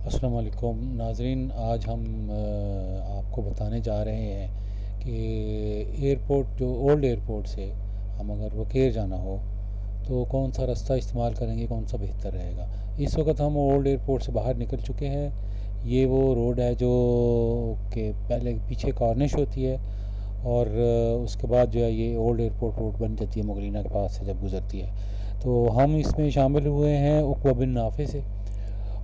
अस्सलाम वालेकुम नाज़रीन, आज हम आपको बताने जा रहे हैं कि एयरपोर्ट जो ओल्ड एयरपोर्ट से हम अगर वकेर जाना हो तो कौन सा रास्ता इस्तेमाल करेंगे, कौन सा बेहतर रहेगा। इस वक्त हम ओल्ड एयरपोर्ट से बाहर निकल चुके हैं। ये वो रोड है जो कि पहले पीछे कॉर्निश होती है और उसके बाद जो है ये ओल्ड एयरपोर्ट रोड बन जाती है मुगलिना के पास से जब गुज़रती है। तो हम इसमें शामिल हुए हैं उक़बा बिन नाफे से,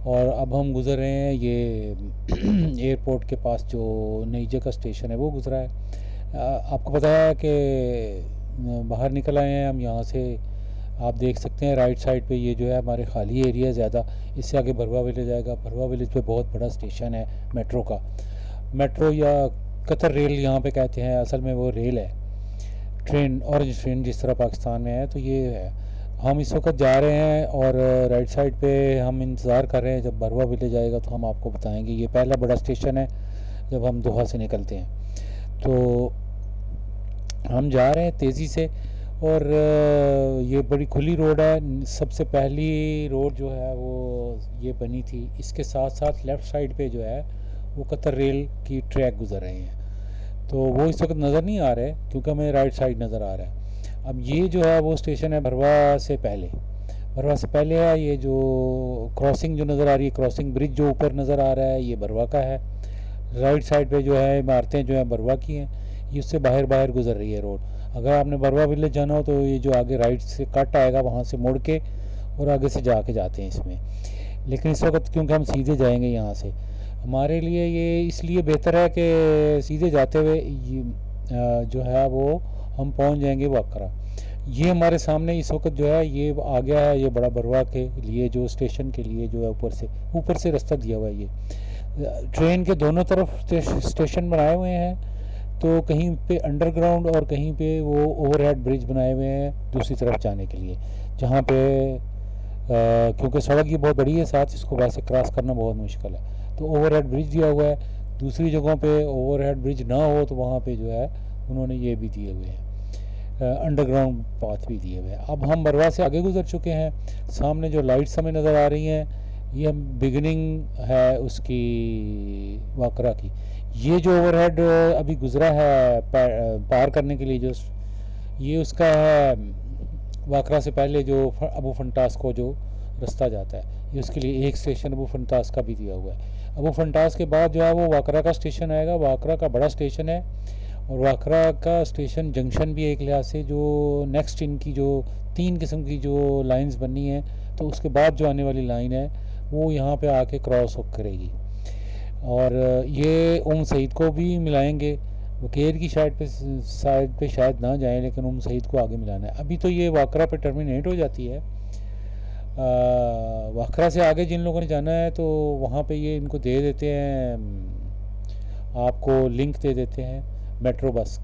और अब हम गुज़र रहे हैं ये एयरपोर्ट के पास जो नई जगह स्टेशन है वो गुज़रा है। आपको पता है कि बाहर निकल आए हैं हम यहाँ से। आप देख सकते हैं राइट साइड पे ये जो है हमारे खाली एरिया ज़्यादा। इससे आगे भरवा विलेज आएगा। भरवा विलेज पे बहुत बड़ा स्टेशन है मेट्रो का। मेट्रो या कतर रेल यहाँ पे कहते हैं, असल में वो रेल है, ट्रेन, ऑरेंज ट्रेन जिस तरह पाकिस्तान में है। तो ये है, हम इस वक्त जा रहे हैं और राइट साइड पे हम इंतज़ार कर रहे हैं। जब बरवा विलेज आएगा तो हम आपको बताएंगे। ये पहला बड़ा स्टेशन है जब हम दोहा से निकलते हैं। तो हम जा रहे हैं तेज़ी से, और ये बड़ी खुली रोड है। सबसे पहली रोड जो है वो ये बनी थी। इसके साथ साथ लेफ़्ट साइड पे जो है वो कतर रेल की ट्रैक गुज़र रहे हैं। तो वो इस वक्त नज़र नहीं आ रहा है क्योंकि हमें राइट साइड नज़र आ रहा है। अब ये जो है वो स्टेशन है भरवा से पहले। भरवा से पहले है ये जो क्रॉसिंग जो नज़र आ रही है, क्रॉसिंग ब्रिज जो ऊपर नज़र आ रहा है, ये भरवा का है। राइट साइड पे जो है इमारतें जो हैं भरवा की हैं। ये उससे बाहर बाहर गुजर रही है रोड। अगर आपने भरवा विलेज जाना हो तो ये जो आगे राइट से कट आएगा वहाँ से मुड़ के और आगे से जाके जाते हैं इसमें। लेकिन इस वक्त क्योंकि हम सीधे जाएंगे यहाँ से, हमारे लिए ये इसलिए बेहतर है कि सीधे जाते हुए जो है वो हम पहुँच जाएंगे वाकरा। ये हमारे सामने इस वक्त जो है ये आ गया है, ये बड़ा बरवा के लिए जो स्टेशन के लिए जो है ऊपर से रास्ता दिया हुआ है। ये ट्रेन के दोनों तरफ स्टेशन बनाए हुए हैं। तो कहीं पे अंडरग्राउंड और कहीं पे वो ओवरहेड ब्रिज बनाए हुए हैं दूसरी तरफ जाने के लिए, जहाँ पे क्योंकि सड़क ये बहुत बड़ी है, साथ इसको वैसे क्रॉस करना बहुत मुश्किल है। तो ओवरहेड ब्रिज दिया हुआ है। दूसरी जगहों पे ओवरहेड ब्रिज ना हो तो वहाँ पे जो है उन्होंने ये भी दिए हुए हैं, अंडरग्राउंड पाथ भी दिए हुए हैं। अब हम बरवा से आगे गुजर चुके हैं। सामने जो लाइट्स हमें नज़र आ रही हैं ये हम बिगिनिंग है उसकी वाकरा की। ये जो ओवरहेड अभी गुजरा है पार करने के लिए जो ये उसका है वाकरा से पहले जो अबू फंटास को जो रास्ता जाता है, ये उसके लिए एक स्टेशन अबू फंटास का भी दिया हुआ है। अबू फंटास के बाद जो है वो वाकरा का स्टेशन आएगा। वाकरा का बड़ा स्टेशन है, और वाकरा का स्टेशन जंक्शन भी एक लिहाज से जो नेक्स्ट इनकी जो 3 किस्म की जो लाइंस बनी हैं, तो उसके बाद जो आने वाली लाइन है वो यहाँ पे आके क्रॉस हो करेगी। और ये सईद को भी मिलाएंगे। वकेर की साइड पे शायद ना जाएं, लेकिन सईद को आगे मिलाना है। अभी तो ये वाकरा पे टर्मिनेट हो जाती है। वाकरा से आगे जिन लोगों ने जाना है तो वहाँ पे ये इनको दे देते हैं, आपको लिंक दे देते हैं मेट्रो बस।